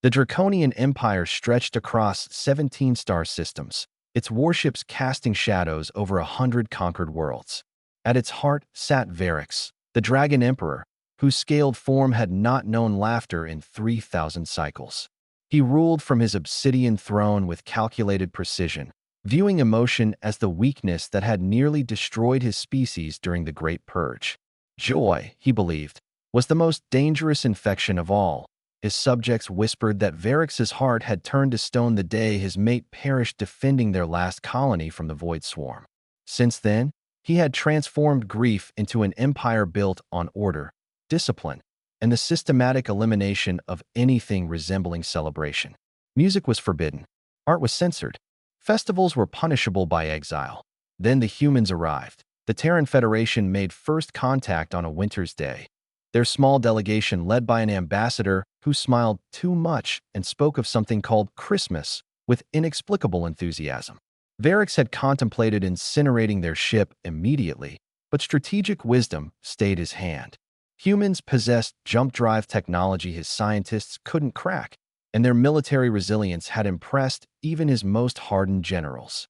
The Draconian Empire stretched across 17 star systems, its warships casting shadows over 100 conquered worlds. At its heart sat Varix, the Dragon Emperor, whose scaled form had not known laughter in 3,000 cycles. He ruled from his obsidian throne with calculated precision, viewing emotion as the weakness that had nearly destroyed his species during the Great Purge. Joy, he believed, was the most dangerous infection of all. His subjects whispered that Varix's heart had turned to stone the day his mate perished defending their last colony from the Void Swarm. Since then, he had transformed grief into an empire built on order, discipline, and the systematic elimination of anything resembling celebration. Music was forbidden. Art was censored. Festivals were punishable by exile. Then the humans arrived. The Terran Federation made first contact on a winter's day. Their small delegation led by an ambassador who smiled too much and spoke of something called Christmas with inexplicable enthusiasm. Varix had contemplated incinerating their ship immediately, but strategic wisdom stayed his hand. Humans possessed jump drive technology his scientists couldn't crack, and their military resilience had impressed even his most hardened generals.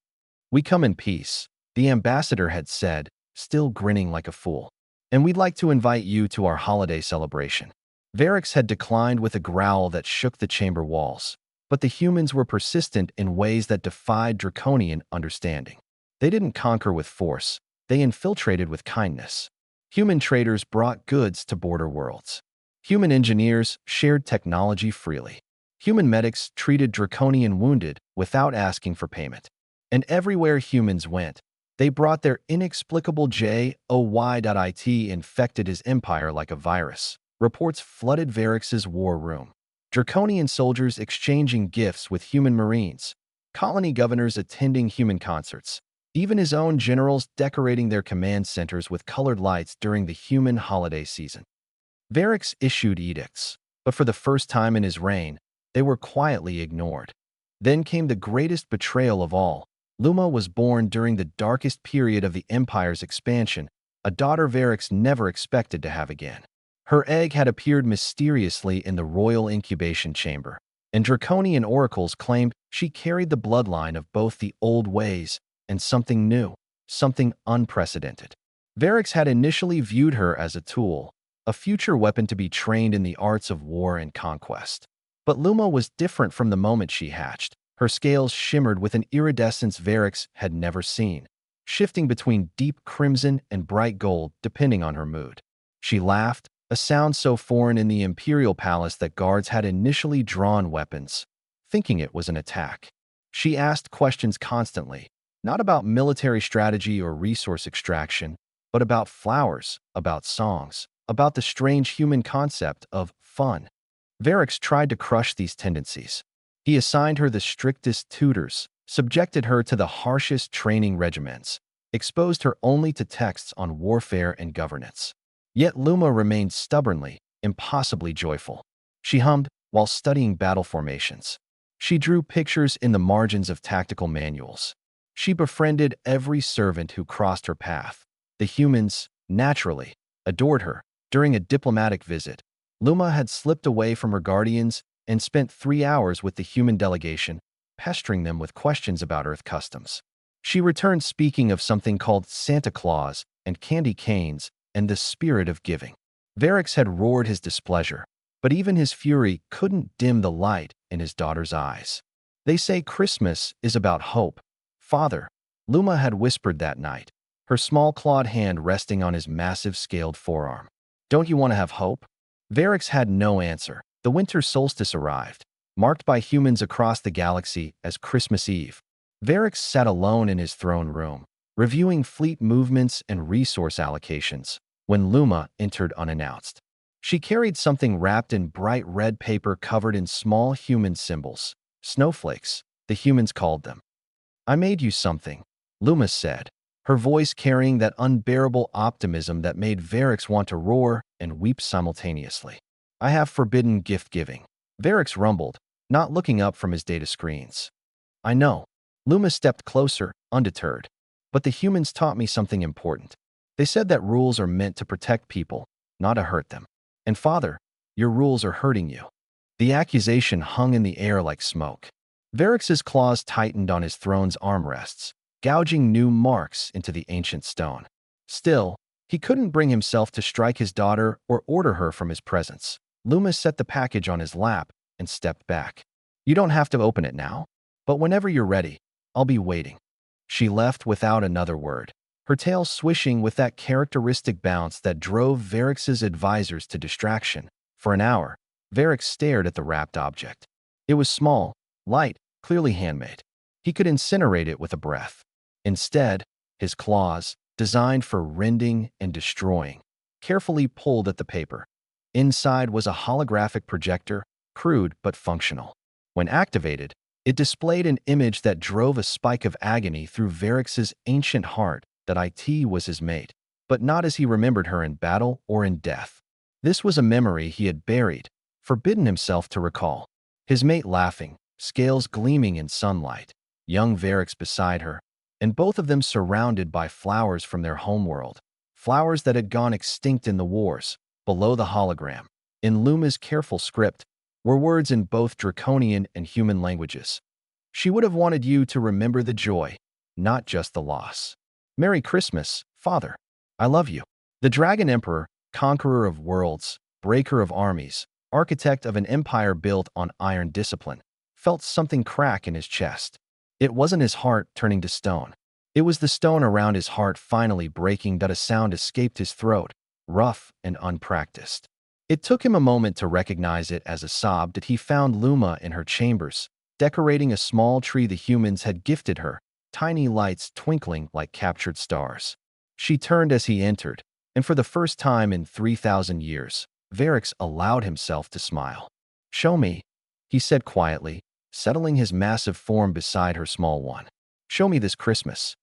"We come in peace," the ambassador had said, still grinning like a fool. "And we'd like to invite you to our holiday celebration." Varix had declined with a growl that shook the chamber walls, but the humans were persistent in ways that defied draconian understanding. They didn't conquer with force, they infiltrated with kindness. Human traders brought goods to border worlds. Human engineers shared technology freely. Human medics treated draconian wounded without asking for payment. And everywhere humans went, they brought their inexplicable joy.it infected his empire like a virus. Reports flooded Varix's war room. Draconian soldiers exchanging gifts with human marines, colony governors attending human concerts, even his own generals decorating their command centers with colored lights during the human holiday season. Varix issued edicts, but for the first time in his reign, they were quietly ignored. Then came the greatest betrayal of all. Luma was born during the darkest period of the Empire's expansion, a daughter Varix never expected to have again. Her egg had appeared mysteriously in the royal incubation chamber, and draconian oracles claimed she carried the bloodline of both the old ways and something new, something unprecedented. Varix had initially viewed her as a tool, a future weapon to be trained in the arts of war and conquest. But Luma was different from the moment she hatched. Her scales shimmered with an iridescence Varix had never seen, shifting between deep crimson and bright gold depending on her mood. She laughed, a sound so foreign in the imperial palace that guards had initially drawn weapons, thinking it was an attack. She asked questions constantly, not about military strategy or resource extraction, but about flowers, about songs, about the strange human concept of fun. Varix tried to crush these tendencies. He assigned her the strictest tutors, subjected her to the harshest training regimens, exposed her only to texts on warfare and governance. Yet Luma remained stubbornly, impossibly joyful. She hummed while studying battle formations. She drew pictures in the margins of tactical manuals. She befriended every servant who crossed her path. The humans, naturally, adored her. During a diplomatic visit, Luma had slipped away from her guardians and spent 3 hours with the human delegation, pestering them with questions about Earth customs. She returned speaking of something called Santa Claus and candy canes and the spirit of giving. Varix had roared his displeasure, but even his fury couldn't dim the light in his daughter's eyes. "They say Christmas is about hope, Father," Luma had whispered that night, her small clawed hand resting on his massive scaled forearm. "Don't you want to have hope?" Varix had no answer. The winter solstice arrived, marked by humans across the galaxy as Christmas Eve. Varix sat alone in his throne room, reviewing fleet movements and resource allocations, when Luma entered unannounced. She carried something wrapped in bright red paper covered in small human symbols, snowflakes, the humans called them. "I made you something," Luma said, her voice carrying that unbearable optimism that made Varix want to roar and weep simultaneously. "I have forbidden gift-giving," Varix rumbled, not looking up from his data screens. "I know." Luma stepped closer, undeterred. "But the humans taught me something important. They said that rules are meant to protect people, not to hurt them. And Father, your rules are hurting you." The accusation hung in the air like smoke. Varix's claws tightened on his throne's armrests, gouging new marks into the ancient stone. Still, he couldn't bring himself to strike his daughter or order her from his presence. Luma set the package on his lap and stepped back. "You don't have to open it now, but whenever you're ready, I'll be waiting." She left without another word, her tail swishing with that characteristic bounce that drove Varix's advisors to distraction. For an hour, Varix stared at the wrapped object. It was small, light, clearly handmade. He could incinerate it with a breath. Instead, his claws, designed for rending and destroying, carefully pulled at the paper. Inside was a holographic projector, crude but functional. When activated, it displayed an image that drove a spike of agony through Varix's ancient heart that IT was his mate, but not as he remembered her in battle or in death. This was a memory he had buried, forbidden himself to recall. His mate laughing, scales gleaming in sunlight, young Varix beside her, and both of them surrounded by flowers from their homeworld, flowers that had gone extinct in the wars. Below the hologram, in Luma's careful script, were words in both Draconian and human languages. "She would have wanted you to remember the joy, not just the loss. Merry Christmas, Father. I love you." The Dragon Emperor, conqueror of worlds, breaker of armies, architect of an empire built on iron discipline, felt something crack in his chest. It wasn't his heart turning to stone. It was the stone around his heart finally breaking that a sound escaped his throat, rough and unpracticed. It took him a moment to recognize it as a sob that he found Luma in her chambers, decorating a small tree the humans had gifted her, tiny lights twinkling like captured stars. She turned as he entered, and for the first time in 3,000 years, Varix allowed himself to smile. "Show me," he said quietly, settling his massive form beside her small one. "Show me this Christmas."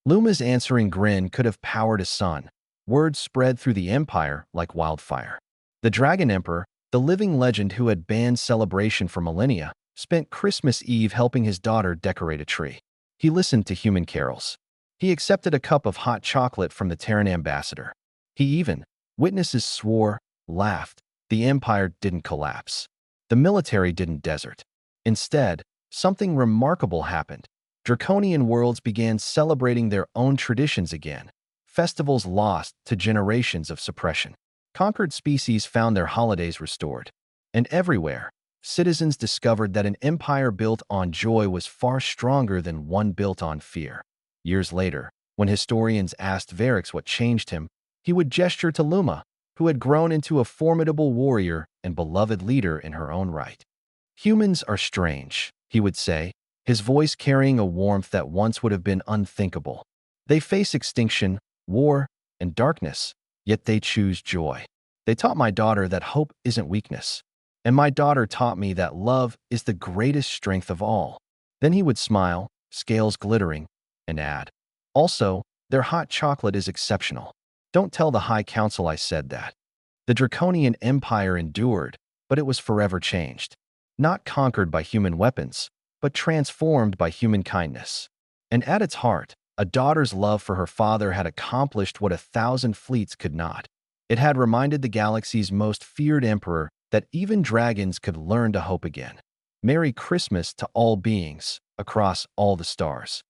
Luma's answering grin could have powered a sun. Words spread through the empire like wildfire. The Dragon Emperor, the living legend who had banned celebration for millennia, spent Christmas Eve helping his daughter decorate a tree. He listened to human carols. He accepted a cup of hot chocolate from the Terran ambassador. He even, witnesses swore, laughed. The empire didn't collapse. The military didn't desert. Instead, something remarkable happened. Draconian worlds began celebrating their own traditions again. Festivals lost to generations of suppression. Conquered species found their holidays restored. And everywhere, citizens discovered that an empire built on joy was far stronger than one built on fear. Years later, when historians asked Varix what changed him, he would gesture to Luma, who had grown into a formidable warrior and beloved leader in her own right. "Humans are strange," he would say, his voice carrying a warmth that once would have been unthinkable. "They face extinction, war, and darkness, yet they choose joy. They taught my daughter that hope isn't weakness, and my daughter taught me that love is the greatest strength of all." Then he would smile, scales glittering, and add, "Also, their hot chocolate is exceptional. Don't tell the High Council I said that." The Draconian Empire endured, but it was forever changed. Not conquered by human weapons, but transformed by human kindness. And at its heart, a daughter's love for her father had accomplished what 1,000 fleets could not. It had reminded the galaxy's most feared emperor that even dragons could learn to hope again. Merry Christmas to all beings, across all the stars.